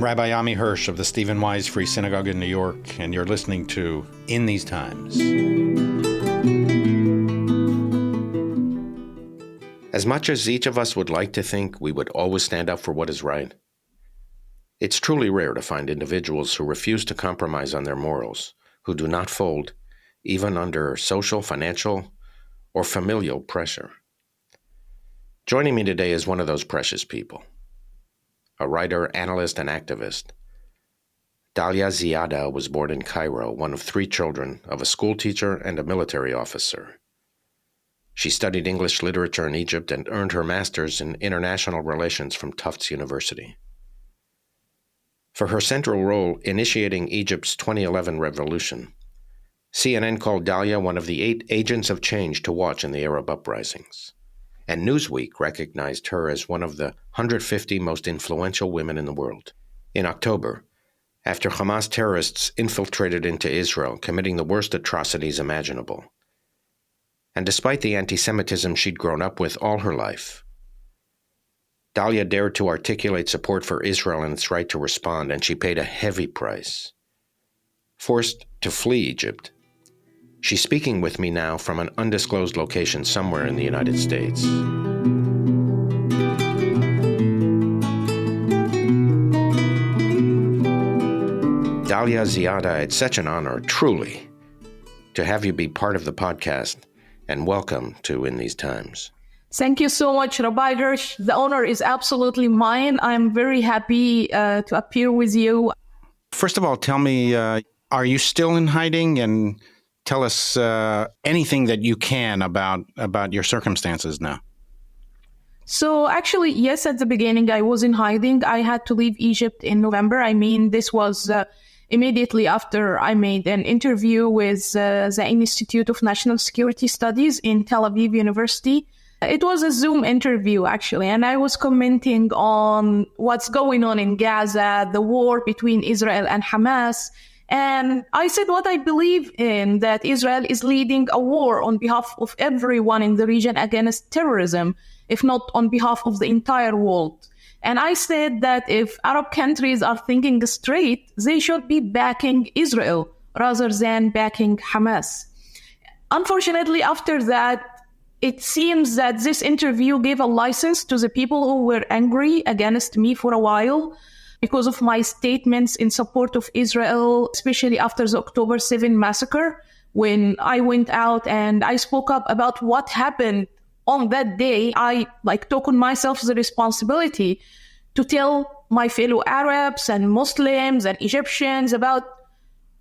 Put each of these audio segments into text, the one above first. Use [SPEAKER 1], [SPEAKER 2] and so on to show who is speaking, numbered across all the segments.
[SPEAKER 1] Rabbi Ammi Hirsch of the Stephen Wise Free Synagogue in New York, and you're listening to In These Times.
[SPEAKER 2] As much as each of us would like to think we would always stand up for what is right, it's truly rare to find individuals who refuse to compromise on their morals, who do not fold, even under social, financial, or familial pressure. Joining me today is one of those precious people. A writer, analyst, and activist. Dalia Ziada was born in Cairo, one of 3 children of a school teacher and a military officer. She studied English literature in Egypt and earned her master's in international relations from Tufts University. For her central role initiating Egypt's 2011 revolution, CNN called Dalia one of the 8 agents of change to watch in the Arab uprisings. And Newsweek recognized her as one of the 150 most influential women in the world. In October, after Hamas terrorists infiltrated into Israel, committing the worst atrocities imaginable, and despite the anti-Semitism she'd grown up with all her life, Dalia dared to articulate support for Israel and its right to respond, and she paid a heavy price. Forced to flee Egypt, she's speaking with me now from an undisclosed location somewhere in the United States. Dalia Ziada, it's such an honor, truly, to have you be part of the podcast, and welcome to In These Times.
[SPEAKER 3] Thank you so much, Rabbi Hirsch. The honor is absolutely mine. I'm very happy to appear with you.
[SPEAKER 1] First of all, tell me, are you still in hiding? And tell us anything that you can about your circumstances now.
[SPEAKER 3] So actually, yes, at the beginning, I was in hiding. I had to leave Egypt in November. This was immediately after I made an interview with the Institute of National Security Studies in Tel Aviv University. It was a Zoom interview, actually, and I was commenting on what's going on in Gaza, the war between Israel and Hamas. And I said what I believe in, that Israel is leading a war on behalf of everyone in the region against terrorism, if not on behalf of the entire world. And I said that if Arab countries are thinking straight, they should be backing Israel rather than backing Hamas. Unfortunately, after that, it seems that this interview gave a license to the people who were angry against me for a while, because of my statements in support of Israel, especially after the October 7 massacre, when I went out and I spoke up about what happened on that day. I took on myself the responsibility to tell my fellow Arabs and Muslims and Egyptians about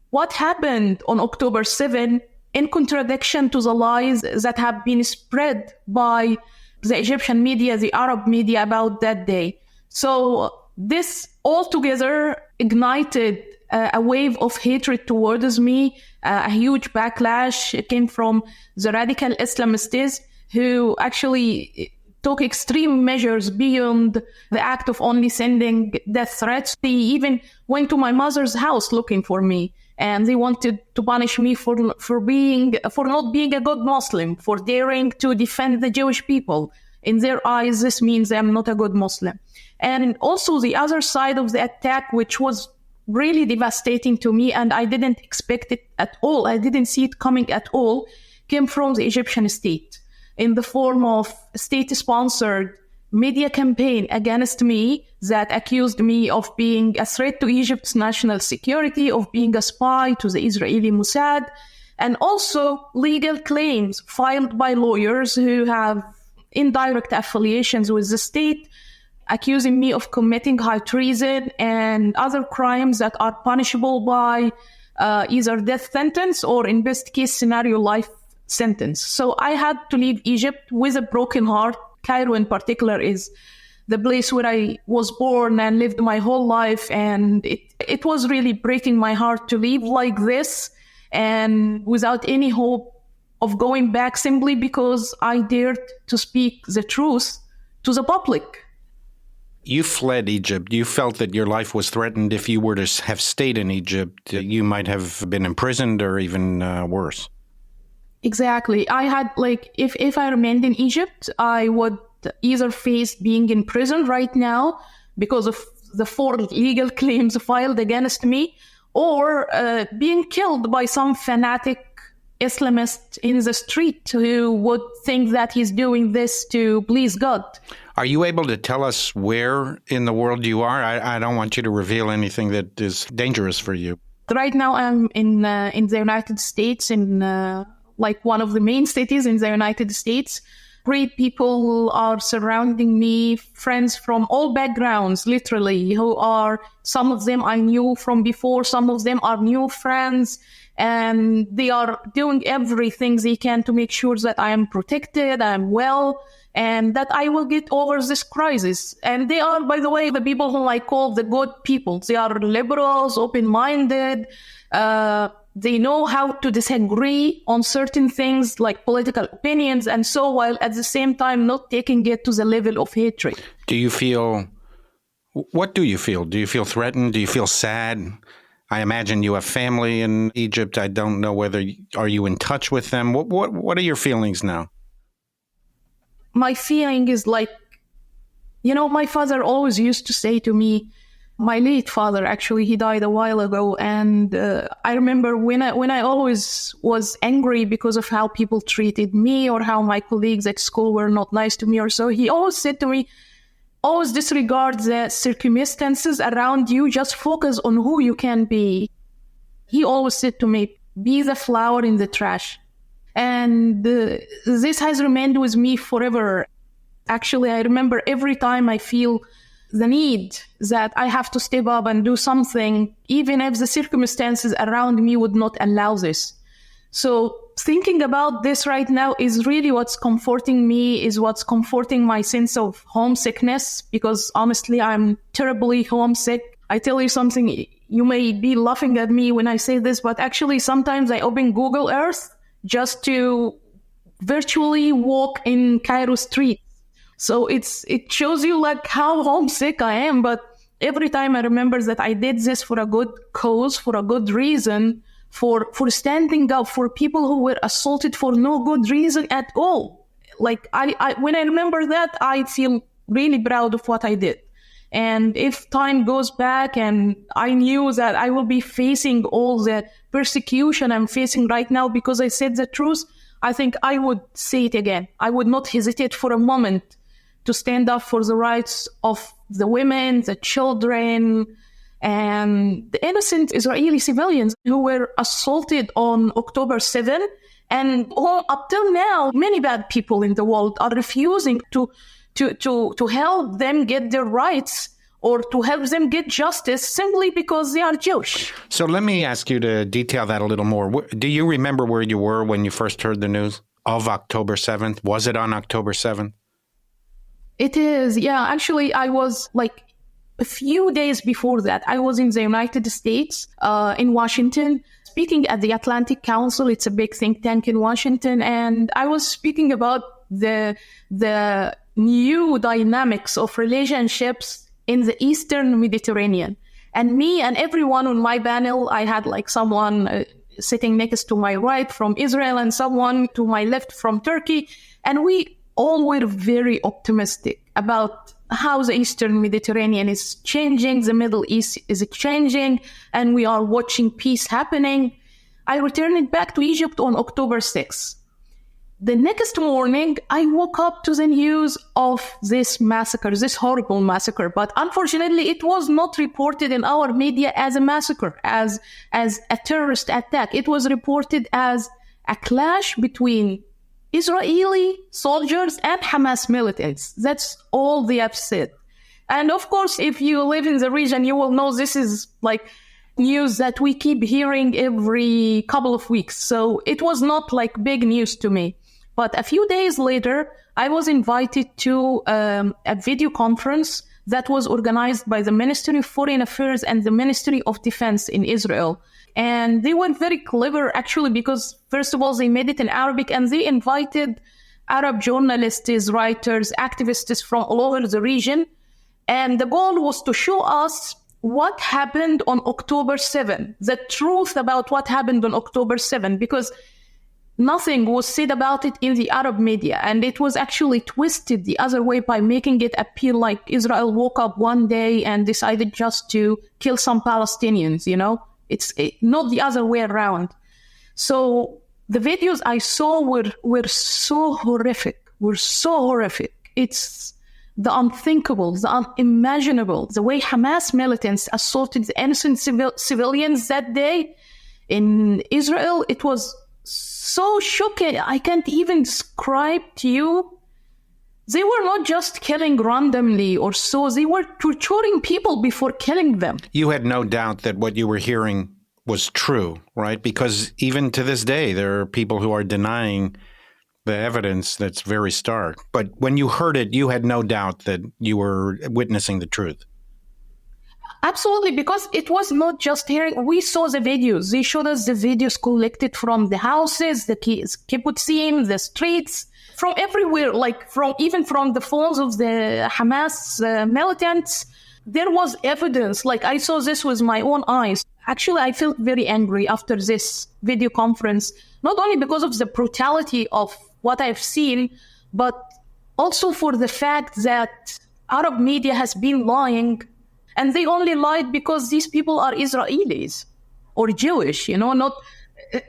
[SPEAKER 3] what happened on October 7, in contradiction to the lies that have been spread by the Egyptian media, the Arab media about that day. So this altogether ignited a wave of hatred towards me, a huge backlash. It came from the radical Islamists who actually took extreme measures beyond the act of only sending death threats. They even went to my mother's house looking for me, and they wanted to punish me for not being a good Muslim, for daring to defend the Jewish people. In their eyes, this means I'm not a good Muslim. And also the other side of the attack, which was really devastating to me, and I didn't expect it at all, I didn't see it coming at all, came from the Egyptian state in the form of state-sponsored media campaign against me that accused me of being a threat to Egypt's national security, of being a spy to the Israeli Mossad, and also legal claims filed by lawyers who have indirect affiliations with the state, accusing me of committing high treason and other crimes that are punishable by either death sentence or, in best case scenario, life sentence. So I had to leave Egypt with a broken heart. Cairo in particular is the place where I was born and lived my whole life, and it was really breaking my heart to leave like this and without any hope of going back, simply because I dared to speak the truth to the public.
[SPEAKER 1] You fled Egypt. You felt that your life was threatened. If you were to have stayed in Egypt, you might have been imprisoned or even worse.
[SPEAKER 3] Exactly. I had, if I remained in Egypt, I would either face being in prison right now because of the 4 legal claims filed against me, or being killed by some fanatic Islamist in the street who would think that he's doing this to please God.
[SPEAKER 1] Are you able to tell us where in the world you are? I don't want you to reveal anything that is dangerous for you.
[SPEAKER 3] Right now I'm in the United States, in like one of the main cities in the United States. Great people are surrounding me, friends from all backgrounds, literally, some of them I knew from before, some of them are new friends, and they are doing everything they can to make sure that I am protected, I am well, and that I will get over this crisis. And they are, by the way, the people whom I call the good people. They are liberals, open-minded, they know how to disagree on certain things like political opinions, and so while at the same time not taking it to the level of hatred.
[SPEAKER 1] What do you feel? Do you feel threatened? Do you feel sad? I imagine you have family in Egypt. I don't know are you in touch with them? What are your feelings now?
[SPEAKER 3] My feeling is like, my father always used to say to me, my late father, actually, he died a while ago. And I remember when I always was angry because of how people treated me or how my colleagues at school were not nice to me or so, he always said to me, always disregard the circumstances around you, just focus on who you can be. He always said to me, be the flower in the trash. And this has remained with me forever. Actually, I remember every time I feel the need that I have to step up and do something, even if the circumstances around me would not allow this. So thinking about this right now is really what's comforting me, is what's comforting my sense of homesickness, because honestly, I'm terribly homesick. I tell you something, you may be laughing at me when I say this, but actually sometimes I open Google Earth just to virtually walk in Cairo streets. So it shows you like how homesick I am. But every time I remember that I did this for a good cause, for a good reason, for standing up for people who were assaulted for no good reason at all. Like I when I remember that, I feel really proud of what I did. And if time goes back and I knew that I will be facing all the persecution I'm facing right now because I said the truth, I think I would say it again. I would not hesitate for a moment to stand up for the rights of the women, the children, and the innocent Israeli civilians who were assaulted on October 7. And up till now, many bad people in the world are refusing to help them get their rights or to help them get justice simply because they are Jewish.
[SPEAKER 1] So let me ask you to detail that a little more. Do you remember where you were when you first heard the news of October 7th? Was it on October 7th?
[SPEAKER 3] It is, yeah. Actually, I was like a few days before that. I was in the United States, in Washington, speaking at the Atlantic Council. It's a big think tank in Washington. And I was speaking about the new dynamics of relationships in the Eastern Mediterranean. And me and everyone on my panel, I had like someone sitting next to my right from Israel and someone to my left from Turkey. And we all were very optimistic about how the Eastern Mediterranean is changing, the Middle East is changing, and we are watching peace happening. I returned back to Egypt on October 6th. The next morning, I woke up to the news of this massacre, this horrible massacre. But unfortunately, it was not reported in our media as a massacre, as a terrorist attack. It was reported as a clash between Israeli soldiers and Hamas militants. That's all they have said. And of course, if you live in the region, you will know this is like news that we keep hearing every couple of weeks. So it was not like big news to me. But a few days later, I was invited to a video conference that was organized by the Ministry of Foreign Affairs and the Ministry of Defense in Israel. And they were very clever, actually, because, first of all, they made it in Arabic, and they invited Arab journalists, writers, activists from all over the region. And the goal was to show us what happened on October 7, the truth about what happened on October 7, because nothing was said about it in the Arab media. And it was actually twisted the other way by making it appear like Israel woke up one day and decided just to kill some Palestinians, It's not the other way around. So the videos I saw were so horrific, It's the unthinkable, the unimaginable, the way Hamas militants assaulted the innocent civilians that day in Israel. It was so shocking. I can't even describe to you. They were not just killing randomly or so. They were torturing people before killing them.
[SPEAKER 1] You had no doubt that what you were hearing was true, right? Because even to this day, there are people who are denying the evidence that's very stark. But when you heard it, you had no doubt that you were witnessing the truth.
[SPEAKER 3] Absolutely, because it was not just hearing. We saw the videos. They showed us the videos collected from the houses, the kibbutzim, the streets, from everywhere, even from the phones of the Hamas militants. There was evidence. I saw this with my own eyes. Actually, I felt very angry after this video conference, not only because of the brutality of what I've seen, but also for the fact that Arab media has been lying. And they only lied because these people are Israelis or Jewish, not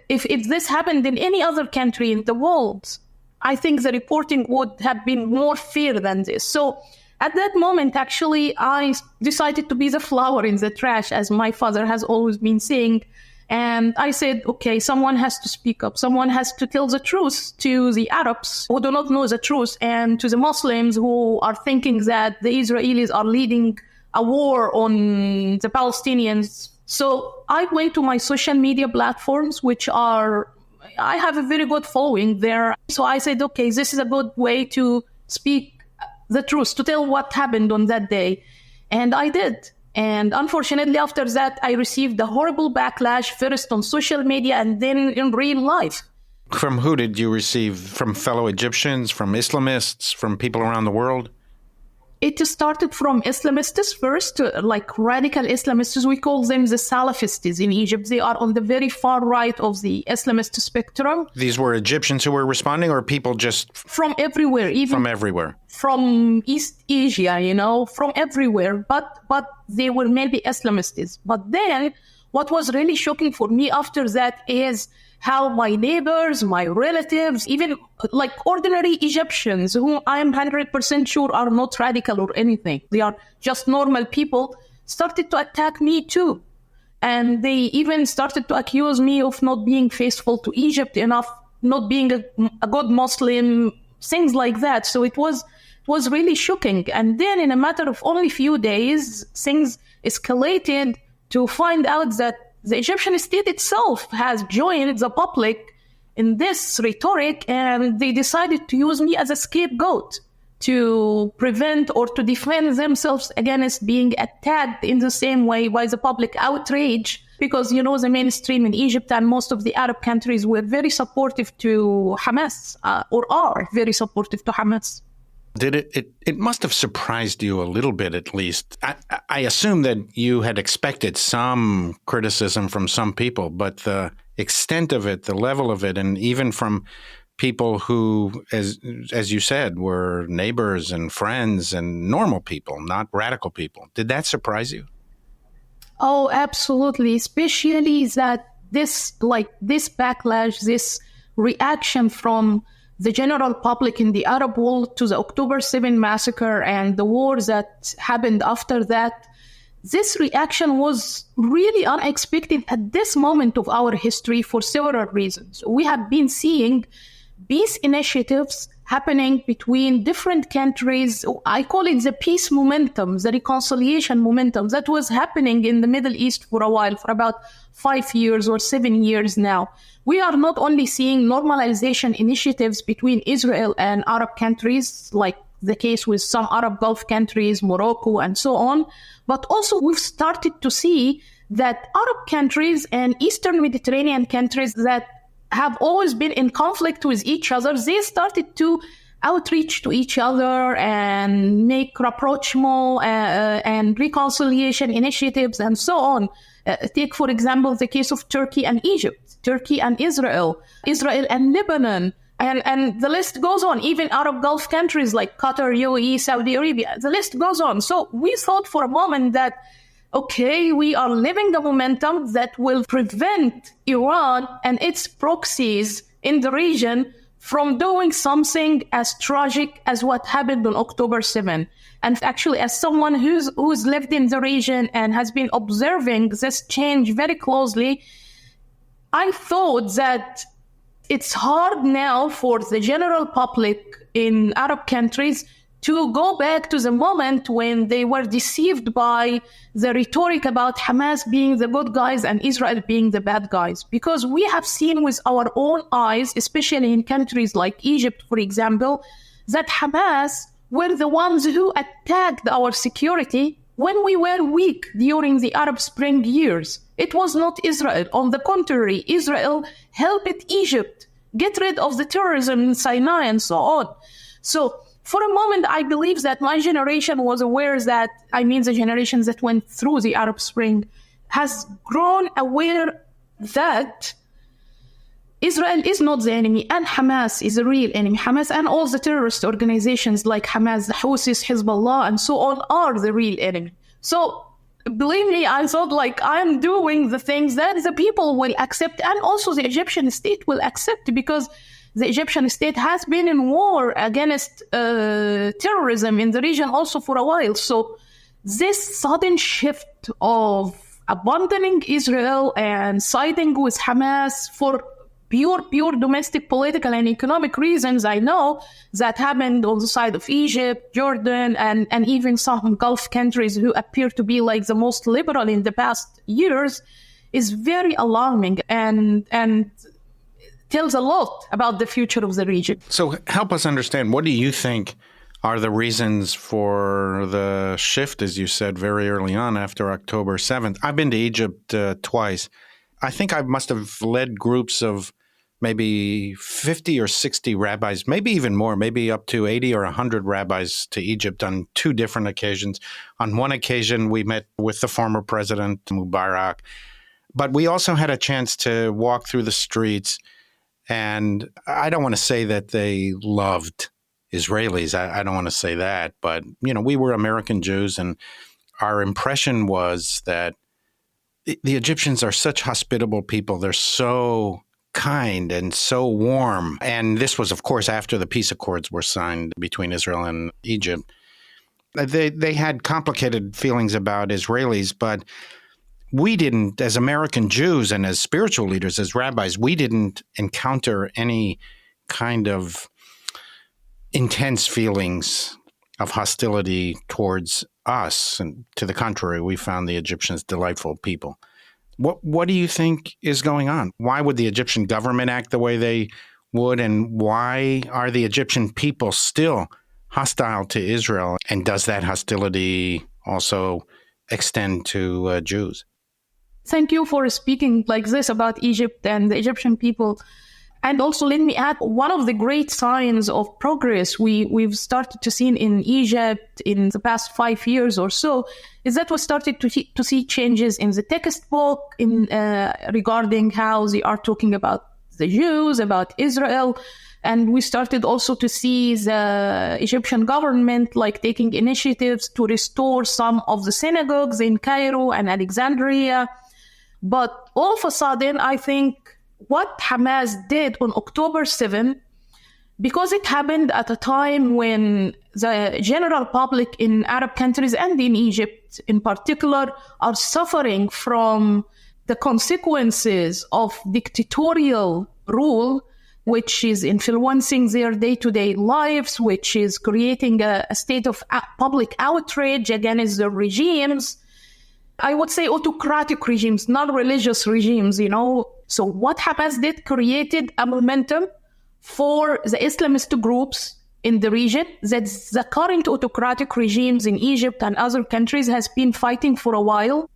[SPEAKER 3] if this happened in any other country in the world, I think the reporting would have been more fair than this. So at that moment, actually, I decided to be the flower in the trash, as my father has always been saying. And I said, okay, someone has to speak up. Someone has to tell the truth to the Arabs who do not know the truth and to the Muslims who are thinking that the Israelis are leading a war on the Palestinians. So I went to my social media platforms, I have a very good following there. So I said, okay, this is a good way to speak the truth, to tell what happened on that day. And I did. And unfortunately, after that, I received a horrible backlash, first on social media and then in real life.
[SPEAKER 1] From who did you receive? From fellow Egyptians, from Islamists, from people around the world?
[SPEAKER 3] It started from Islamists first, like radical Islamists. We call them the Salafists in Egypt. They are on the very far right of the Islamist spectrum.
[SPEAKER 1] These were Egyptians who were responding, or people just...
[SPEAKER 3] From everywhere. Even
[SPEAKER 1] from everywhere.
[SPEAKER 3] From East Asia, from everywhere. But they were maybe Islamists. But then what was really shocking for me after that is how my neighbors, my relatives, even like ordinary Egyptians, who I'm 100% sure are not radical or anything, they are just normal people, started to attack me too. And they even started to accuse me of not being faithful to Egypt enough, not being a good Muslim, things like that. So it was really shocking. And then in a matter of only few days, things escalated to find out that the Egyptian state itself has joined the public in this rhetoric, and they decided to use me as a scapegoat to prevent or to defend themselves against being attacked in the same way by the public outrage. Because, the mainstream in Egypt and most of the Arab countries were very supportive to Hamas, or are very supportive to Hamas.
[SPEAKER 1] Did it must have surprised you a little bit, at least. I assume that you had expected some criticism from some people, but the extent of it, the level of it, and even from people who, as you said, were neighbors and friends and normal people, not radical people. Did that surprise you?
[SPEAKER 3] Oh, absolutely. Especially that this backlash, this reaction from the general public in the Arab world to the October 7 massacre and the wars that happened after that, this reaction was really unexpected at this moment of our history for several reasons. We have been seeing peace initiatives happening between different countries. I call it the peace momentum, the reconciliation momentum that was happening in the Middle East for a while, for about 5 years or 7 years now. We are not only seeing normalization initiatives between Israel and Arab countries, like the case with some Arab Gulf countries, Morocco, and so on, but also we've started to see that Arab countries and Eastern Mediterranean countries that have always been in conflict with each other, they started to outreach to each other and make rapprochement and reconciliation initiatives and so on. Take, for example, the case of Turkey and Egypt, Turkey and Israel, Israel and Lebanon, and the list goes on. Even Arab Gulf countries like Qatar, UAE, Saudi Arabia, the list goes on. So we thought for a moment that, okay, we are living the momentum that will prevent Iran and its proxies in the region from doing something as tragic as what happened on October 7th. And actually, as someone who's lived in the region and has been observing this change very closely, I thought that it's hard now for the general public in Arab countries to go back to the moment when they were deceived by the rhetoric about Hamas being the good guys and Israel being the bad guys. Because we have seen with our own eyes, especially in countries like Egypt, for example, that Hamas were the ones who attacked our security when we were weak during the Arab Spring years. It was not Israel. On the contrary, Israel helped Egypt get rid of the terrorism in Sinai and so on. So for a moment, I believe that my generation was aware that, the generations that went through the Arab Spring, has grown aware that Israel is not the enemy and Hamas is a real enemy. Hamas and all the terrorist organizations like Hamas, the Houthis, Hezbollah, and so on are the real enemy. So believe me, I thought I'm doing the things that the people will accept, and also the Egyptian state will accept, because the Egyptian state has been in war against terrorism in the region also for a while. So this sudden shift of abandoning Israel and siding with Hamas for pure domestic political and economic reasons, I know that happened on the side of Egypt, Jordan, and even some Gulf countries who appear to be like the most liberal in the past years, is very alarming and tells a lot about the future of the region.
[SPEAKER 1] So help us understand, what do you think are the reasons for the shift, as you said, very early on after October 7th? I've been to Egypt twice. I think I must have led groups of maybe 50 or 60 rabbis, maybe even more, maybe up to 80 or 100 rabbis to Egypt on two different occasions. On one occasion, we met with the former president, Mubarak, but we also had a chance to walk through the streets. And I don't want to say that they loved Israelis. I don't want to say that. But, we were American Jews, and our impression was that the Egyptians are such hospitable people. They're so kind and so warm. And this was, of course, after the peace accords were signed between Israel and Egypt. They had complicated feelings about Israelis, but we didn't, as American Jews and as spiritual leaders, as rabbis, we didn't encounter any kind of intense feelings of hostility towards us. And to the contrary, we found the Egyptians delightful people. What do you think is going on? Why would the Egyptian government act the way they would? And why are the Egyptian people still hostile to Israel? And does that hostility also extend to Jews?
[SPEAKER 3] Thank you for speaking like this about Egypt and the Egyptian people. And also let me add, one of the great signs of progress we've started to see in Egypt in the past 5 years or so is that we started to see changes in the textbook regarding how they are talking about the Jews, about Israel. And we started also to see the Egyptian government taking initiatives to restore some of the synagogues in Cairo and Alexandria. But all of a sudden, I think what Hamas did on October 7th, because it happened at a time when the general public in Arab countries and in Egypt in particular are suffering from the consequences of dictatorial rule, which is influencing their day-to-day lives, which is creating a state of public outrage against the regimes. I would say autocratic regimes, not religious regimes, So what Hamas did created a momentum for the Islamist groups in the region that the current autocratic regimes in Egypt and other countries has been fighting for a while,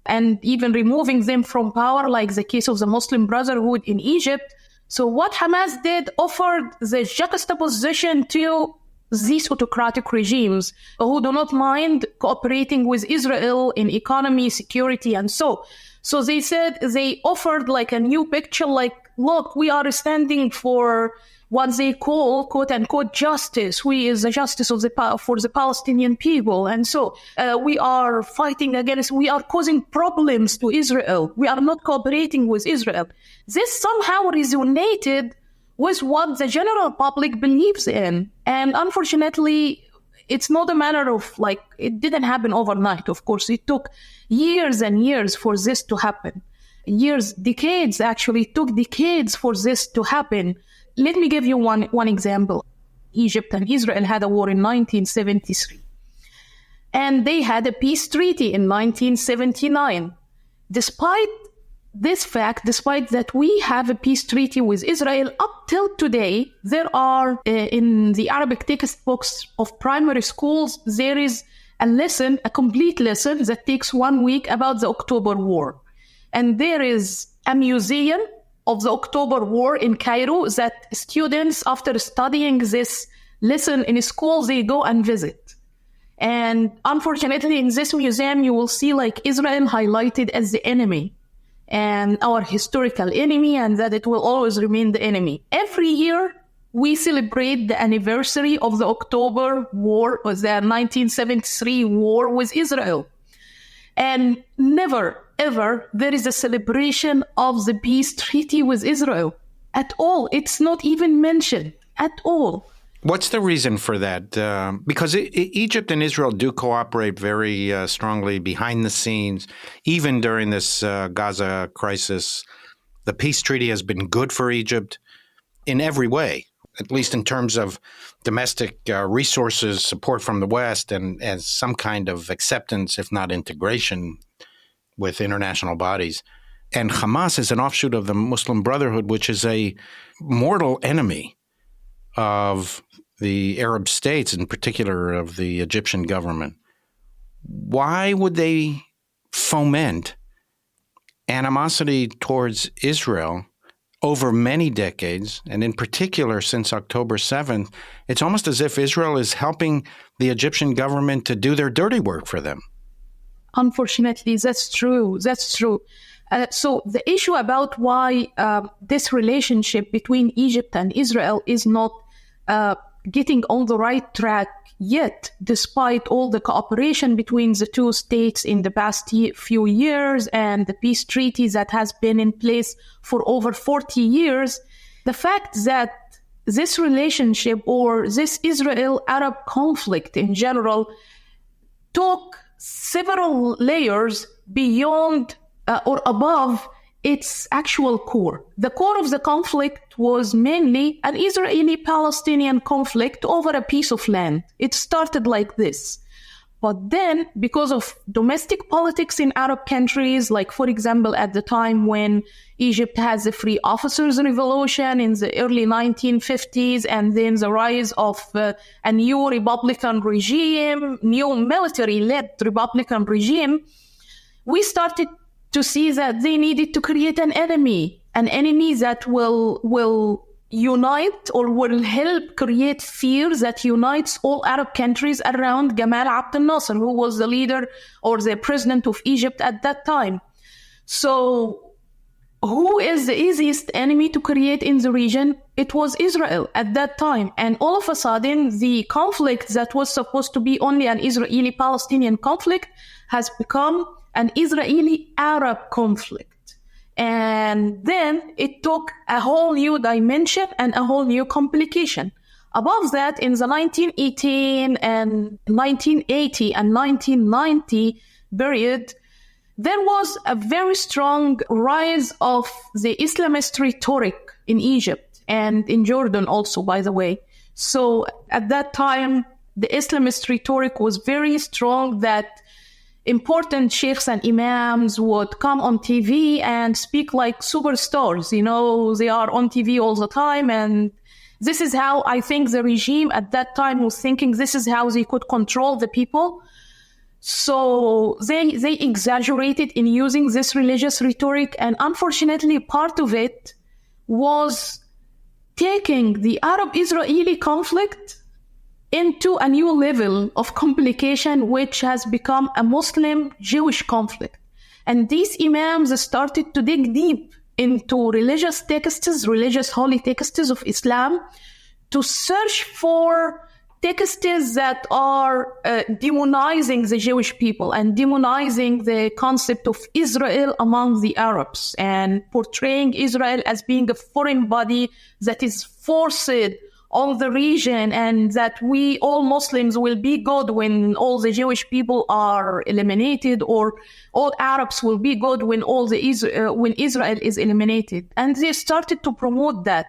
[SPEAKER 3] and even removing them from power, like the case of the Muslim Brotherhood in Egypt. So what Hamas did offered the juxtaposition to these autocratic regimes who do not mind cooperating with Israel in economy, security, and so. So they said, they offered like a new picture, like, look, we are standing for what they call, quote unquote, justice. We is the justice of for the Palestinian people. And so we are fighting against, we are causing problems to Israel. We are not cooperating with Israel. This somehow resonated with what the general public believes in. And unfortunately, it's not a matter of like, it didn't happen overnight. Of course, it took years and years for this to happen. Years, decades, actually, it took decades for this to happen. Let me give you one example. Egypt and Israel had a war in 1973. And they had a peace treaty in 1979. Despite this fact, despite that we have a peace treaty with Israel, up till today, there are, in the Arabic textbooks of primary schools, there is a lesson, a complete lesson that takes 1 week about the October War. And there is a museum of the October War in Cairo that students, after studying this lesson in school, they go and visit. And unfortunately, in this museum, you will see like Israel highlighted as the enemy and our historical enemy, and that it will always remain the enemy. Every year, we celebrate the anniversary of the October War, or the 1973 war with Israel. And never, ever, there is a celebration of the peace treaty with Israel at all. It's not even mentioned at all.
[SPEAKER 1] What's the reason for that? Because Egypt and Israel do cooperate very strongly behind the scenes, even during this Gaza crisis. The peace treaty has been good for Egypt in every way, at least in terms of domestic resources, support from the West, and some kind of acceptance, if not integration, with international bodies. And Hamas is an offshoot of the Muslim Brotherhood, which is a mortal enemy of the Arab states, in particular of the Egyptian government. Why would they foment animosity towards Israel over many decades, and in particular since October 7th? It's almost as if Israel is helping the Egyptian government to do their dirty work for them.
[SPEAKER 3] Unfortunately, that's true. That's true. So the issue about why this relationship between Egypt and Israel is not getting on the right track yet, despite all the cooperation between the two states in the past few years and the peace treaty that has been in place for over 40 years, the fact that this relationship or this Israel-Arab conflict in general took several layers beyond or above its actual core. The core of the conflict was mainly an Israeli-Palestinian conflict over a piece of land. It started like this. But then, because of domestic politics in Arab countries, like, for example, at the time when Egypt has the Free Officers Revolution in the early 1950s, and then the rise of a new Republican regime, new military-led Republican regime, we started to see that they needed to create an enemy that will unite or will help create fear that unites all Arab countries around Gamal Abdel Nasser, who was the leader or the president of Egypt at that time. So who is the easiest enemy to create in the region? It was Israel at that time. And all of a sudden, the conflict that was supposed to be only an Israeli-Palestinian conflict has become an Israeli-Arab conflict. And then it took a whole new dimension and a whole new complication. Above that, in the 1980 and 1990 period, there was a very strong rise of the Islamist rhetoric in Egypt and in Jordan also, by the way. So at that time, the Islamist rhetoric was very strong that important sheikhs and imams would come on TV and speak like superstars. You know, they are on TV all the time. And this is how I think the regime at that time was thinking this is how they could control the people. So they exaggerated in using this religious rhetoric. And unfortunately, part of it was taking the Arab-Israeli conflict into a new level of complication, which has become a Muslim-Jewish conflict. And these imams started to dig deep into religious texts, religious holy texts of Islam, to search for texts that are demonizing the Jewish people and demonizing the concept of Israel among the Arabs and portraying Israel as being a foreign body that is forced on the region, and that we, all Muslims, will be good when all the Jewish people are eliminated, or all Arabs will be good when when Israel is eliminated. And they started to promote that.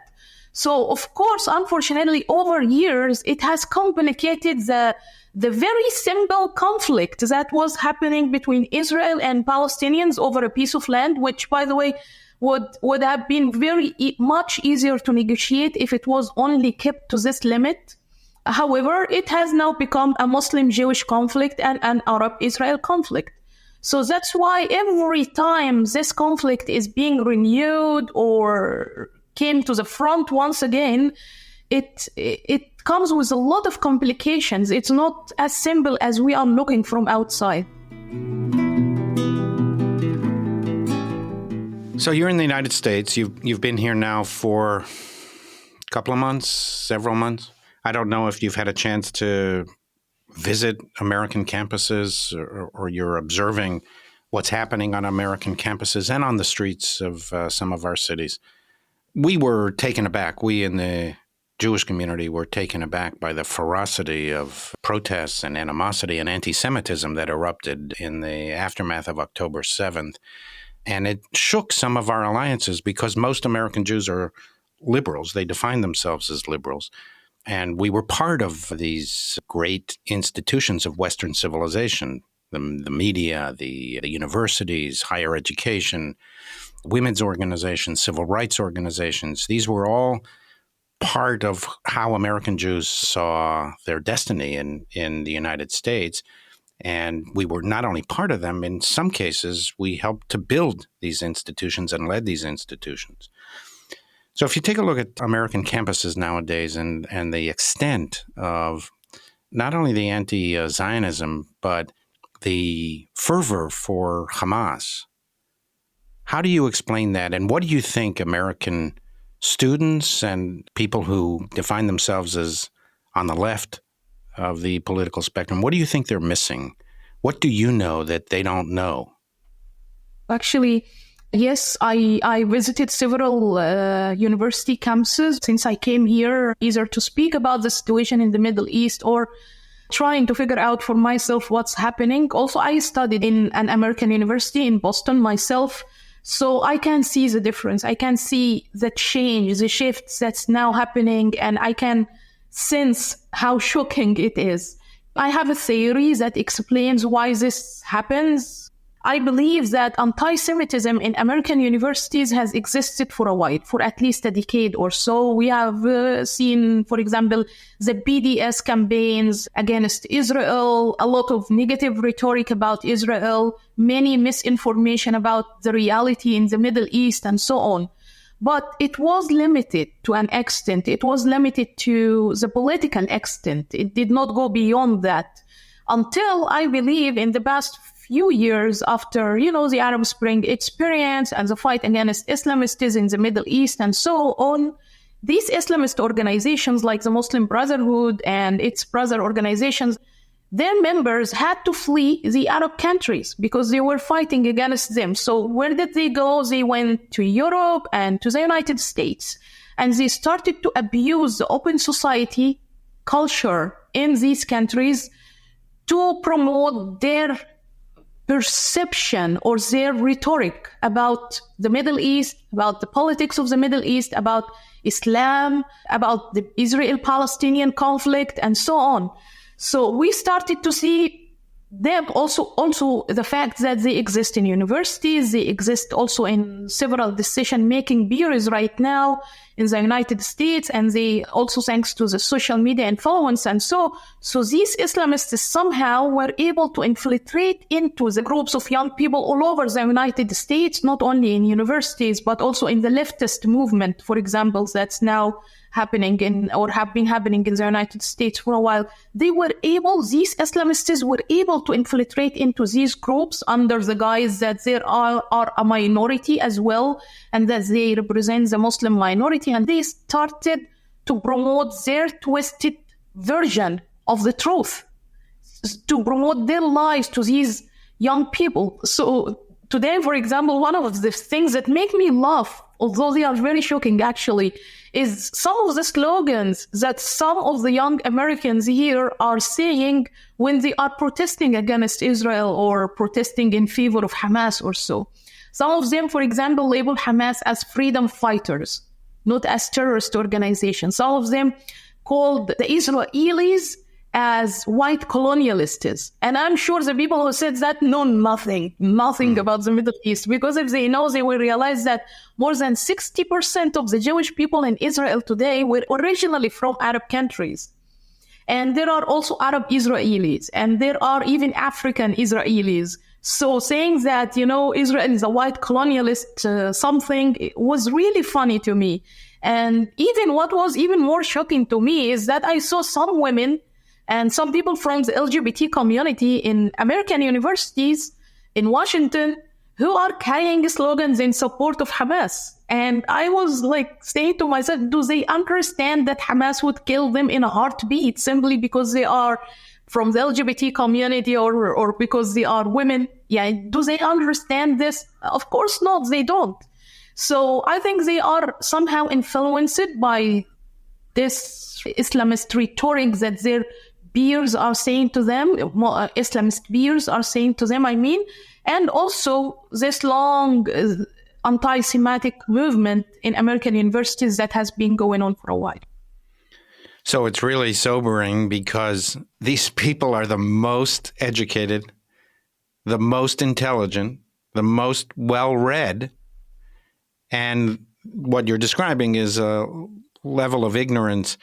[SPEAKER 3] So, of course, unfortunately, over years, it has complicated the very simple conflict that was happening between Israel and Palestinians over a piece of land, which, by the way, would have been much easier to negotiate if it was only kept to this limit. However, it has now become a Muslim-Jewish conflict and an Arab-Israel conflict. So that's why every time this conflict is being renewed or came to the front once again, it comes with a lot of complications. It's not as simple as we are looking from outside.
[SPEAKER 1] So you're in the United States. You've been here now for a couple of months, several months. I don't know if you've had a chance to visit American campuses, or you're observing what's happening on American campuses and on the streets of some of our cities. We were taken aback. We in the Jewish community were taken aback by the ferocity of protests and animosity and anti-Semitism that erupted in the aftermath of October 7th. And it shook some of our alliances, because most American Jews are liberals. They define themselves as liberals. And we were part of these great institutions of Western civilization, the media, the universities, higher education, women's organizations, civil rights organizations. These were all part of how American Jews saw their destiny in the United States. And we were not only part of them, in some cases, we helped to build these institutions and led these institutions. So if you take a look at American campuses nowadays and the extent of not only the anti-Zionism, but the fervor for Hamas, how do you explain that? And what do you think American students and people who define themselves as on the left of the political spectrum, what do you think they're missing? What do you know that they don't know?
[SPEAKER 3] Actually, yes, I visited several university campuses since I came here, either to speak about the situation in the Middle East or trying to figure out for myself what's happening. Also, I studied in an American university in Boston myself, so I can see the difference. I can see the change, the shifts that's now happening, and I can sense how shocking it is. I have a theory that explains why this happens. I believe that anti-Semitism in American universities has existed for a while, for at least a decade or so. We have seen, for example, the BDS campaigns against Israel, a lot of negative rhetoric about Israel, many misinformation about the reality in the Middle East, and so on. But it was limited to an extent. It was limited to the political extent. It did not go beyond that until, I believe, in the past few years after, the Arab Spring experience and the fight against Islamists in the Middle East and so on, these Islamist organizations like the Muslim Brotherhood and its brother organizations, their members had to flee the Arab countries because they were fighting against them. So where did they go? They went to Europe and to the United States, and they started to abuse the open society culture in these countries to promote their perception or their rhetoric about the Middle East, about the politics of the Middle East, about Islam, about the Israel-Palestinian conflict, and so on. So we started to see them also the fact that they exist in universities, they exist also in several decision-making bureaus right now, in the United States, and they also thanks to the social media influence. And so these Islamists somehow were able to infiltrate into the groups of young people all over the United States, not only in universities, but also in the leftist movement, for example, that's now happening or have been happening in the United States for a while. These Islamists were able to infiltrate into these groups under the guise that they are a minority as well, and that they represent the Muslim minority. And they started to promote their twisted version of the truth, to promote their lies to these young people. So today, for example, one of the things that make me laugh, although they are very shocking actually, is some of the slogans that some of the young Americans here are saying when they are protesting against Israel or protesting in favor of Hamas or so. Some of them, for example, label Hamas as freedom fighters, not as terrorist organizations. Some of them called the Israelis as white colonialists. And I'm sure the people who said that know nothing about the Middle East, because if they know, they will realize that more than 60% of the Jewish people in Israel today were originally from Arab countries. And there are also Arab Israelis, and there are even African Israelis. So saying that, Israel is a white colonialist something was really funny to me. And even what was even more shocking to me is that I saw some women and some people from the LGBT community in American universities in Washington who are carrying slogans in support of Hamas. And I was saying to myself, do they understand that Hamas would kill them in a heartbeat simply because they are from the LGBT community or because they are women? Yeah, do they understand this? Of course not, they don't. So I think they are somehow influenced by this Islamist rhetoric that their peers are saying to them, Islamist peers are saying to them, and also this long anti-Semitic movement in American universities that has been going on for a while.
[SPEAKER 1] So it's really sobering because these people are the most educated, the most intelligent, the most well-read, and what you're describing is a level of ignorance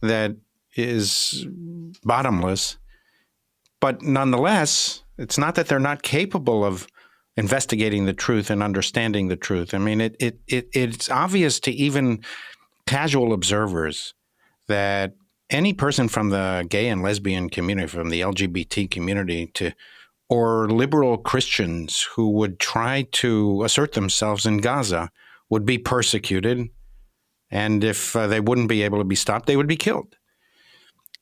[SPEAKER 1] that is bottomless. But nonetheless, it's not that they're not capable of investigating the truth and understanding the truth. I mean, it's obvious to even casual observers that any person from the gay and lesbian community, from the LGBT community, or liberal Christians who would try to assert themselves in Gaza would be persecuted, and if they wouldn't be able to be stopped, they would be killed.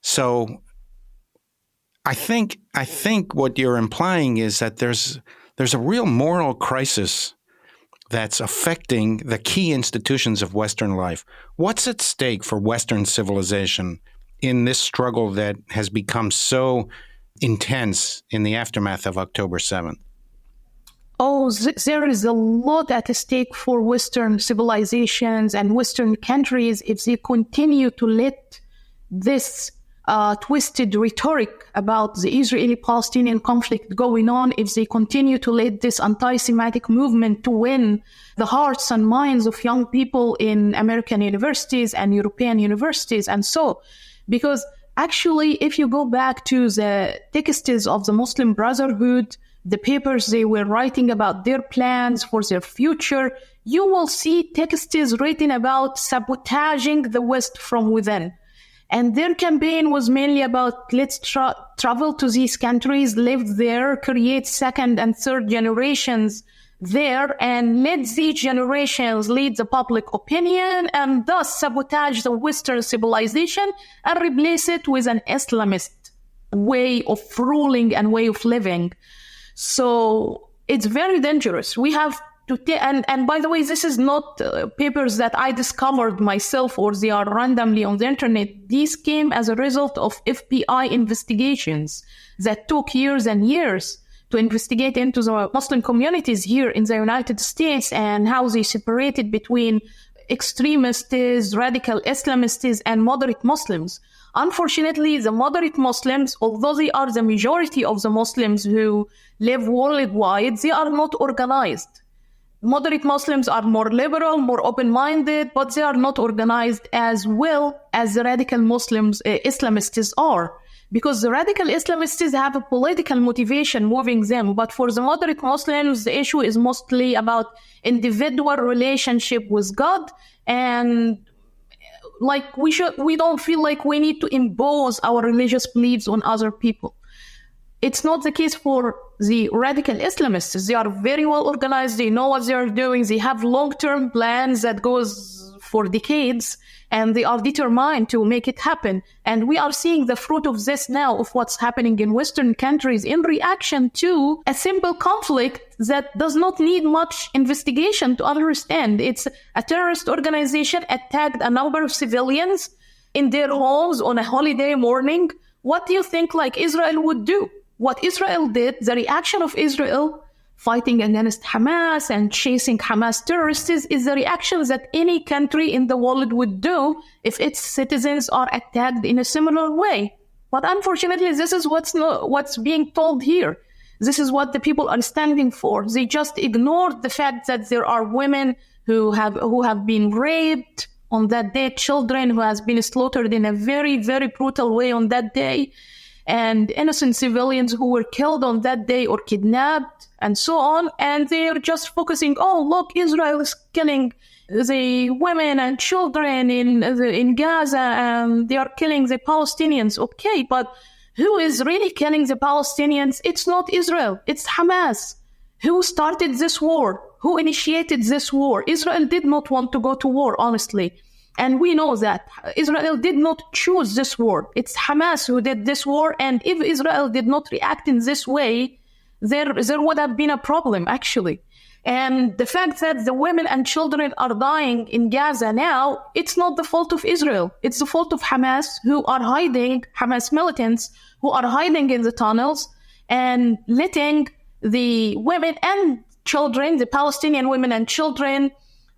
[SPEAKER 1] So I think what you're implying is that there's a real moral crisis that's affecting the key institutions of Western life. What's at stake for Western civilization in this struggle that has become so intense in the aftermath of October 7th?
[SPEAKER 3] Oh, there is a lot at stake for Western civilizations and Western countries if they continue to let this twisted rhetoric about the Israeli-Palestinian conflict going on, if they continue to let this anti-Semitic movement to win the hearts and minds of young people in American universities and European universities. And so, because actually, if you go back to the texts of the Muslim Brotherhood, the papers they were writing about their plans for their future, you will see texts written about sabotaging the West from within. And their campaign was mainly about let's travel to these countries, live there, create second and third generations there, and let these generations lead the public opinion and thus sabotage the Western civilization and replace it with an Islamist way of ruling and way of living. So it's very dangerous. We have to and by the way, this is not papers that I discovered myself or they are randomly on the internet. These came as a result of FBI investigations that took years and years to investigate into the Muslim communities here in the United States and how they separated between extremists, radical Islamists, and moderate Muslims. Unfortunately, the moderate Muslims, although they are the majority of the Muslims who live worldwide, they are not organized. moderate Muslims are more liberal, more open-minded, but they are not organized as well as the radical Muslims, Islamists are. Because the radical Islamists have a political motivation moving them. But for the moderate Muslims, the issue is mostly about individual relationship with God. And like we don't feel like we need to impose our religious beliefs on other people. It's not the case for the radical Islamists. They are very well organized. They know what they are doing. They have long-term plans that goes for decades, and they are determined to make it happen. And we are seeing the fruit of this now, of what's happening in Western countries in reaction to a simple conflict that does not need much investigation to understand. It's a terrorist organization attacked a number of civilians in their homes on a holiday morning. What do you think like Israel would do? What Israel did, the reaction of Israel fighting against Hamas and chasing Hamas terrorists is the reaction that any country in the world would do if its citizens are attacked in a similar way. But unfortunately, this is what's being told here. This is what the people are standing for. They just ignored the fact that there are women who have been raped on that day, children who has been slaughtered in a very, very brutal way on that day, and innocent civilians who were killed on that day or kidnapped and so on. And they're just focusing, oh, look, Israel is killing the women and children in Gaza, and they are killing the Palestinians. Okay, but who is really killing the Palestinians? It's not Israel, it's Hamas. Who started this war? Who initiated this war? Israel did not want to go to war, honestly. And we know that Israel did not choose this war. It's Hamas who did this war. And if Israel did not react in this way, there would have been a problem, actually. And the fact that the women and children are dying in Gaza now, it's not the fault of Israel. It's the fault of Hamas, who are hiding, Hamas militants, who are hiding in the tunnels and letting the women and children, the Palestinian women and children,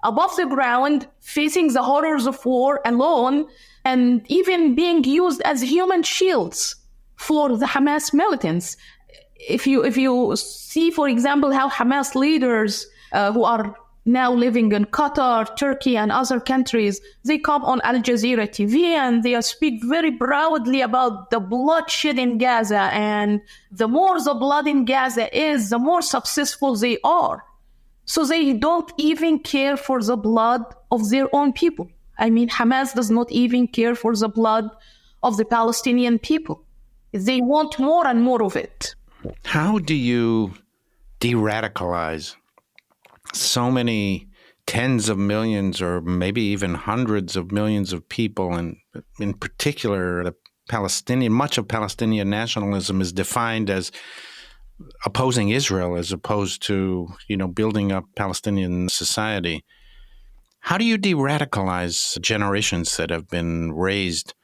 [SPEAKER 3] above the ground, facing the horrors of war alone, and even being used as human shields for the Hamas militants. If you see, for example, how Hamas leaders who are now living in Qatar, Turkey, and other countries, they come on Al Jazeera TV and they speak very proudly about the bloodshed in Gaza. And the more the blood in Gaza is, the more successful they are. So they don't even care for the blood of their own people. I mean, Hamas does not even care for the blood of the Palestinian people. They want more and more of it.
[SPEAKER 1] How do you de-radicalize so many tens of millions or maybe even hundreds of millions of people, and in particular, much of Palestinian nationalism is defined as opposing Israel as opposed to, building up Palestinian society. How do you de-radicalize generations that have been raised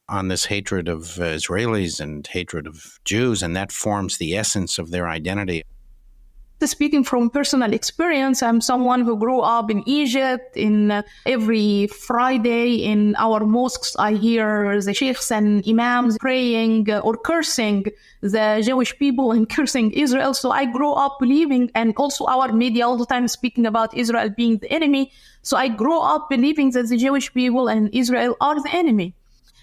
[SPEAKER 1] on this hatred of Israelis and hatred of Jews, and that forms the essence of their identity?
[SPEAKER 3] Speaking from personal experience, I'm someone who grew up in Egypt. In every Friday in our mosques, I hear the sheikhs and imams praying or cursing the Jewish people and cursing Israel. So I grew up believing, and also our media all the time speaking about Israel being the enemy. So I grew up believing that the Jewish people and Israel are the enemy.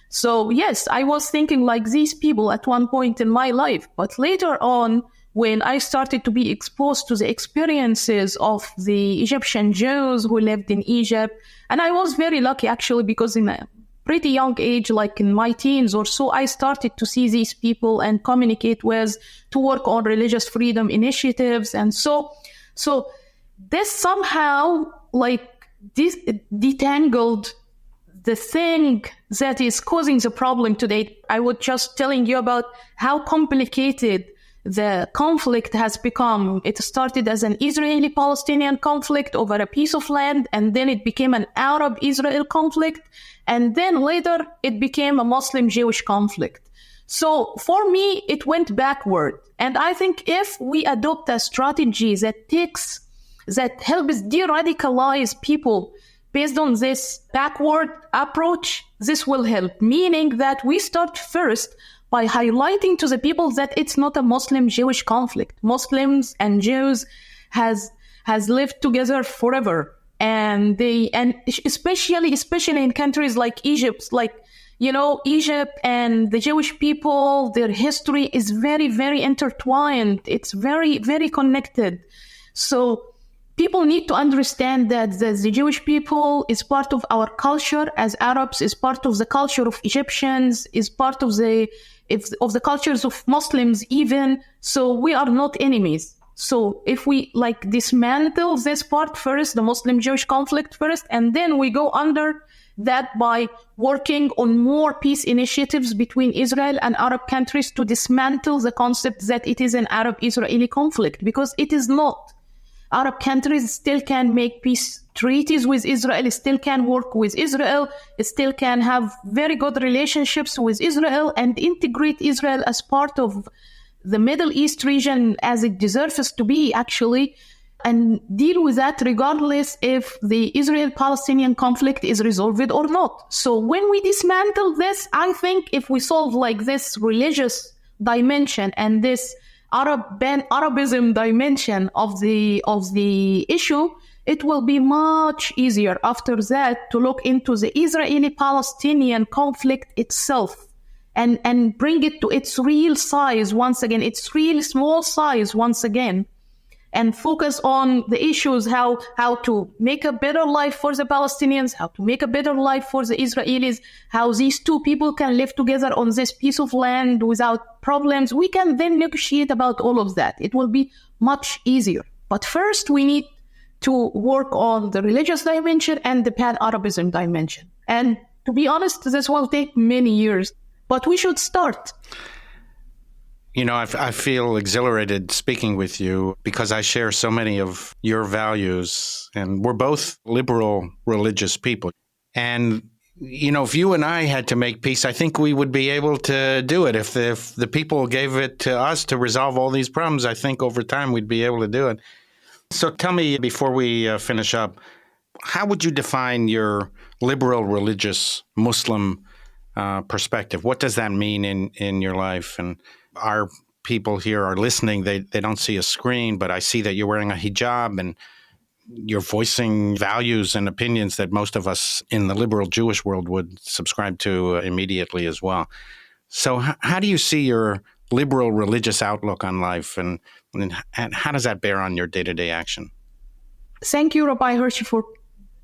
[SPEAKER 3] So yes, I was thinking like these people at one point in my life. But later on, when I started to be exposed to the experiences of the Egyptian Jews who lived in Egypt, and I was very lucky actually, because in a pretty young age, like in my teens or so, I started to see these people and communicate with, to work on religious freedom initiatives. And so this somehow detangled the thing that is causing the problem today. I was just telling you about how complicated the conflict has become. It started as an Israeli-Palestinian conflict over a piece of land, and then it became an Arab-Israel conflict, and then later it became a Muslim-Jewish conflict. So for me, it went backward. And I think if we adopt a strategy that helps de-radicalize people based on this backward approach, this will help. Meaning that we start first by highlighting to the people that it's not a Muslim-Jewish conflict. Muslims and Jews has lived together forever. And especially in countries like Egypt, Egypt and the Jewish people, their history is very, very intertwined. It's very, very connected. So people need to understand that the Jewish people is part of our culture as Arabs, is part of the culture of Egyptians, is part of the cultures of Muslims even. So we are not enemies. So if we dismantle this part first, the Muslim-Jewish conflict first, and then we go under that by working on more peace initiatives between Israel and Arab countries to dismantle the concept that it is an Arab-Israeli conflict, because it is not. Arab countries still can make peace treaties with Israel, still can work with Israel, still can have very good relationships with Israel and integrate Israel as part of the Middle East region as it deserves to be, actually, and deal with that regardless if the Israel-Palestinian conflict is resolved or not. So when we dismantle this, I think if we solve this religious dimension and this Arabism dimension of the issue, it will be much easier after that to look into the Israeli-Palestinian conflict itself and bring it to its real size once again, its real small size once again, and focus on the issues, how to make a better life for the Palestinians, how to make a better life for the Israelis, how these two people can live together on this piece of land without problems. We can then negotiate about all of that. It will be much easier. But first, we need to work on the religious dimension and the pan-Arabism dimension. And to be honest, this will take many years, but we should start.
[SPEAKER 1] I feel exhilarated speaking with you because I share so many of your values, and we're both liberal religious people. And, if you and I had to make peace, I think we would be able to do it. If the people gave it to us to resolve all these problems, I think over time we'd be able to do it. So tell me, before we finish up, how would you define your liberal religious Muslim perspective? What does that mean in your life? And our people here are listening. They don't see a screen, but I see that you're wearing a hijab and you're voicing values and opinions that most of us in the liberal Jewish world would subscribe to immediately as well. So how do you see your liberal religious outlook on life, and how does that bear on your day-to-day action?
[SPEAKER 3] Thank you, Rabbi Hirsch, for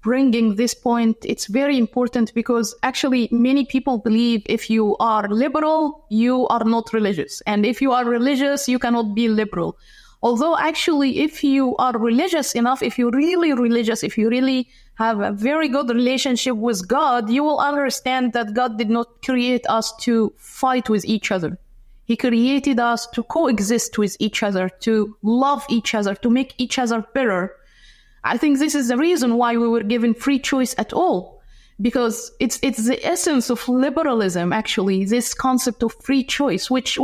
[SPEAKER 3] bringing this point. It's very important because actually many people believe if you are liberal, you are not religious. And if you are religious, you cannot be liberal. Although actually, if you are religious enough, if you're really religious, if you really have a very good relationship with God, you will understand that God did not create us to fight with each other. He created us to coexist with each other, to love each other, to make each other better. I think this is the reason why we were given free choice at all, because it's the essence of liberalism, actually, this concept of free choice, which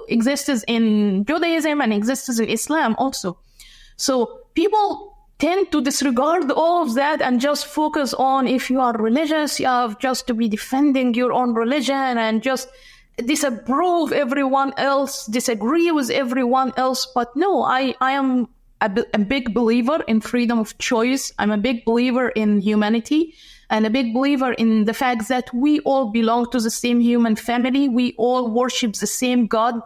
[SPEAKER 3] exists in Judaism and exists in Islam also. So people tend to disregard all of that and just focus on, if you are religious, you have just to be defending your own religion and just disapprove everyone else, disagree with everyone else. But no, I am a big believer in freedom of choice. I'm a big believer in humanity and a big believer in the fact that we all belong to the same human family. We all worship the same God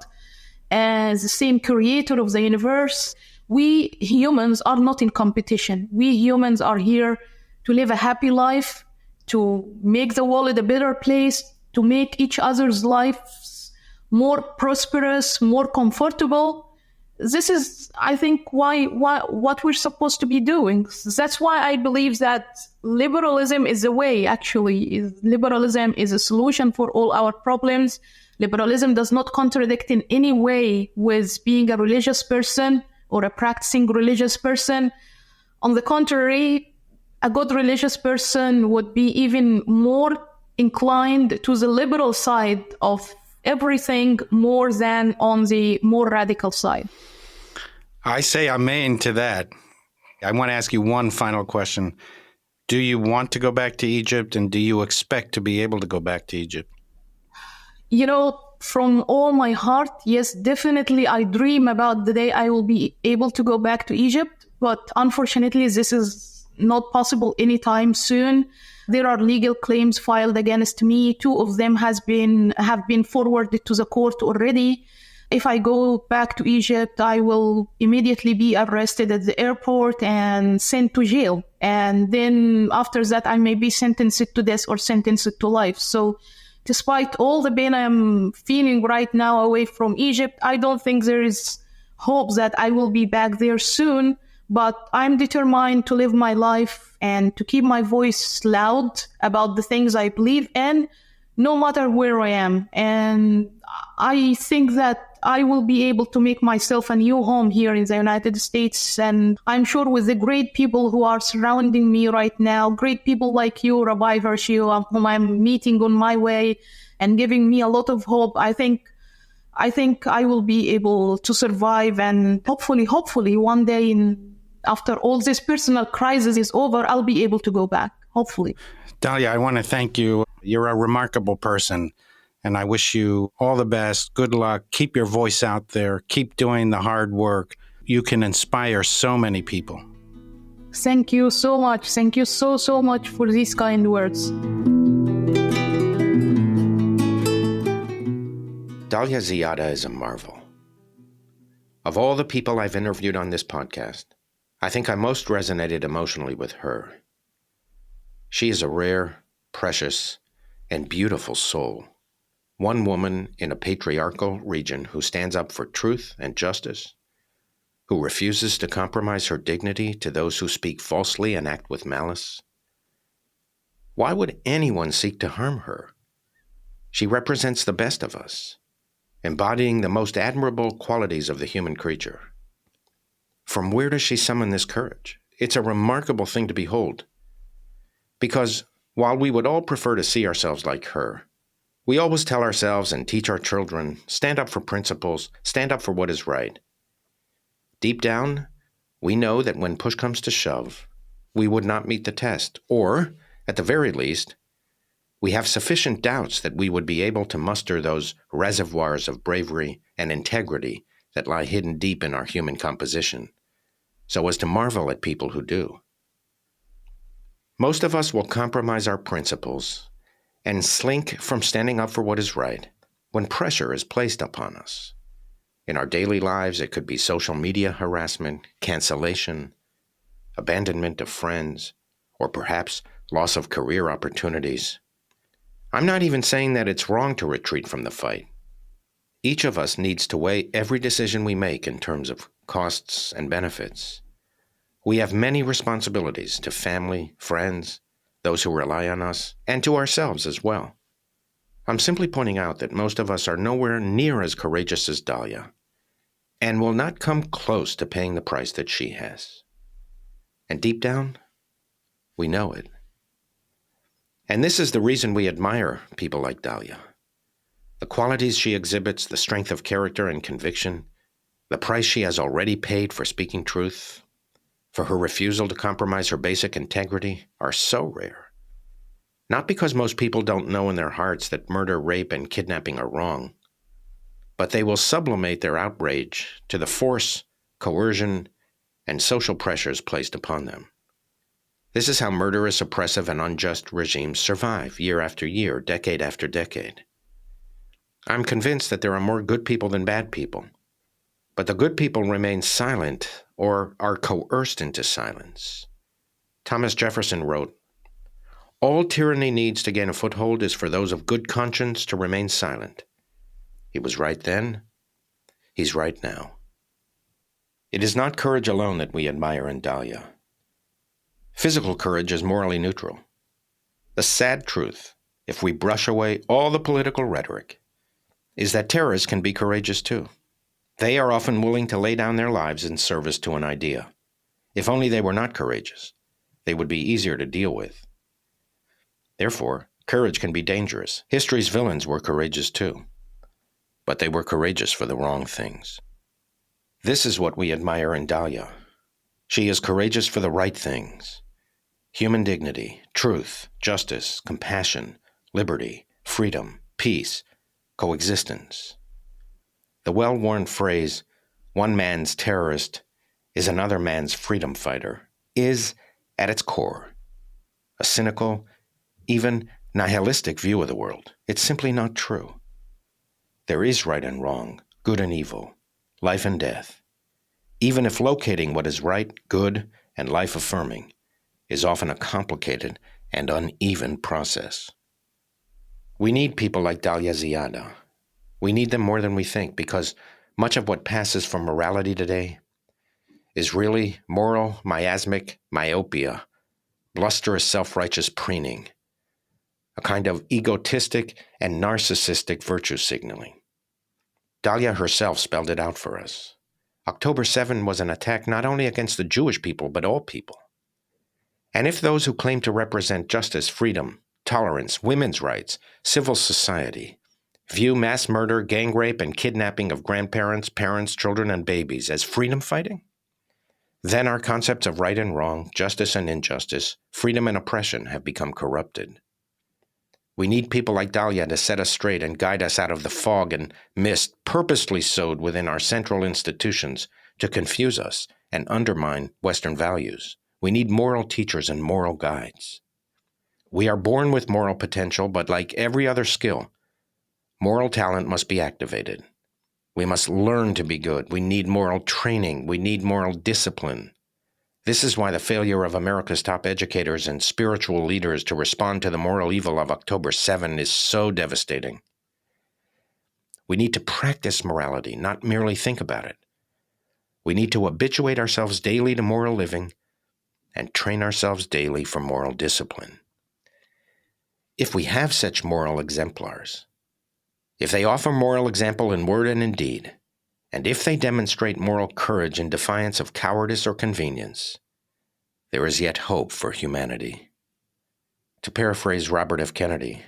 [SPEAKER 3] as the same creator of the universe. We humans are not in competition. We humans are here to live a happy life, to make the world a better place, to make each other's lives more prosperous, more comfortable. This is, I think, what we're supposed to be doing. That's why I believe that liberalism is the way, actually. Liberalism is a solution for all our problems. Liberalism does not contradict in any way with being a religious person or a practicing religious person. On the contrary, a good religious person would be even more inclined to the liberal side of everything more than on the more radical side.
[SPEAKER 1] I say amen to that. I want to ask you one final question. Do you want to go back to Egypt, and do you expect to be able to go back to Egypt?
[SPEAKER 3] From all my heart, yes, definitely. I dream about the day I will be able to go back to Egypt. But unfortunately, this is not possible anytime soon. There are legal claims filed against me. 2 of them have been forwarded to the court already. If I go back to Egypt, I will immediately be arrested at the airport and sent to jail. And then after that, I may be sentenced to death or sentenced to life. So despite all the pain I'm feeling right now away from Egypt, I don't think there is hope that I will be back there soon. But I'm determined to live my life and to keep my voice loud about the things I believe in, no matter where I am. And I think that I will be able to make myself a new home here in the United States. And I'm sure with the great people who are surrounding me right now, great people like you, Rabbi Hirsch, whom I'm meeting on my way and giving me a lot of hope, I think I will be able to survive. And hopefully one day after all this personal crisis is over, I'll be able to go back, hopefully.
[SPEAKER 1] Dalia, I want to thank you. You're a remarkable person. And I wish you all the best. Good luck. Keep your voice out there. Keep doing the hard work. You can inspire so many people.
[SPEAKER 3] Thank you so much. Thank you so much for these kind words.
[SPEAKER 2] Dalia Ziada is a marvel. Of all the people I've interviewed on this podcast, I think I most resonated emotionally with her. She is a rare, precious, and beautiful soul. One woman in a patriarchal region who stands up for truth and justice, who refuses to compromise her dignity to those who speak falsely and act with malice. Why would anyone seek to harm her? She represents the best of us, embodying the most admirable qualities of the human creature. From where does she summon this courage? It's a remarkable thing to behold. Because while we would all prefer to see ourselves like her, we always tell ourselves and teach our children, stand up for principles, stand up for what is right. Deep down, we know that when push comes to shove, we would not meet the test, or, at the very least, we have sufficient doubts that we would be able to muster those reservoirs of bravery and integrity that lie hidden deep in our human composition, so as to marvel at people who do. Most of us will compromise our principles and slink from standing up for what is right when pressure is placed upon us. In our daily lives, it could be social media harassment, cancellation, abandonment of friends, or perhaps loss of career opportunities. I'm not even saying that it's wrong to retreat from the fight. Each of us needs to weigh every decision we make in terms of costs and benefits. We have many responsibilities to family, friends, those who rely on us, and to ourselves as well. I'm simply pointing out that most of us are nowhere near as courageous as Dalia, and will not come close to paying the price that she has. And deep down, we know it. And this is the reason we admire people like Dalia. The qualities she exhibits, the strength of character and conviction, the price she has already paid for speaking truth, for her refusal to compromise her basic integrity, are so rare. Not because most people don't know in their hearts that murder, rape, and kidnapping are wrong, but they will sublimate their outrage to the force, coercion, and social pressures placed upon them. This is how murderous, oppressive, and unjust regimes survive year after year, decade after decade. I'm convinced that there are more good people than bad people, but the good people remain silent or are coerced into silence. Thomas Jefferson wrote, "All tyranny needs to gain a foothold is for those of good conscience to remain silent." He was right then. He's right now. It is not courage alone that we admire in Dalia. Physical courage is morally neutral. The sad truth, if we brush away all the political rhetoric, is that terrorists can be courageous too. They are often willing to lay down their lives in service to an idea. If only they were not courageous, they would be easier to deal with. Therefore, courage can be dangerous. History's villains were courageous too, but they were courageous for the wrong things. This is what we admire in Dalia. She is courageous for the right things: human dignity, truth, justice, compassion, liberty, freedom, peace, coexistence. The well-worn phrase, "one man's terrorist is another man's freedom fighter, is, at its core, a cynical, even nihilistic view of the world. It's simply not true. There is right and wrong, good and evil, life and death, even if locating what is right, good, and life-affirming is often a complicated and uneven process. We need people like Dalia Ziada. We need them more than we think, because much of what passes for morality today is really moral, miasmic myopia, blusterous self-righteous preening, a kind of egotistic and narcissistic virtue signaling. Dalia herself spelled it out for us. October 7 was an attack not only against the Jewish people, but all people. And if those who claim to represent justice, freedom, tolerance, women's rights, civil society, view mass murder, gang rape, and kidnapping of grandparents, parents, children, and babies as freedom fighting, then our concepts of right and wrong, justice and injustice, freedom and oppression have become corrupted. We need people like Dalia to set us straight and guide us out of the fog and mist purposely sowed within our central institutions to confuse us and undermine Western values. We need moral teachers and moral guides. We are born with moral potential, but like every other skill, moral talent must be activated. We must learn to be good. We need moral training. We need moral discipline. This is why the failure of America's top educators and spiritual leaders to respond to the moral evil of October 7 is so devastating. We need to practice morality, not merely think about it. We need to habituate ourselves daily to moral living and train ourselves daily for moral discipline. If we have such moral exemplars, if they offer moral example in word and in deed, and if they demonstrate moral courage in defiance of cowardice or convenience, there is yet hope for humanity. To paraphrase Robert F. Kennedy,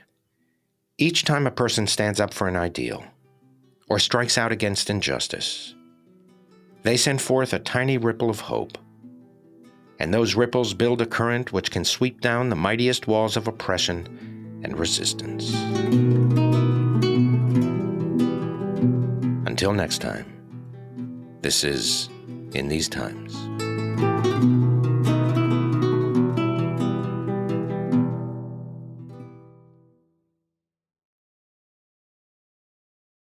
[SPEAKER 2] each time a person stands up for an ideal or strikes out against injustice, they send forth a tiny ripple of hope, and those ripples build a current which can sweep down the mightiest walls of oppression and resistance. Until next time, this is In These Times.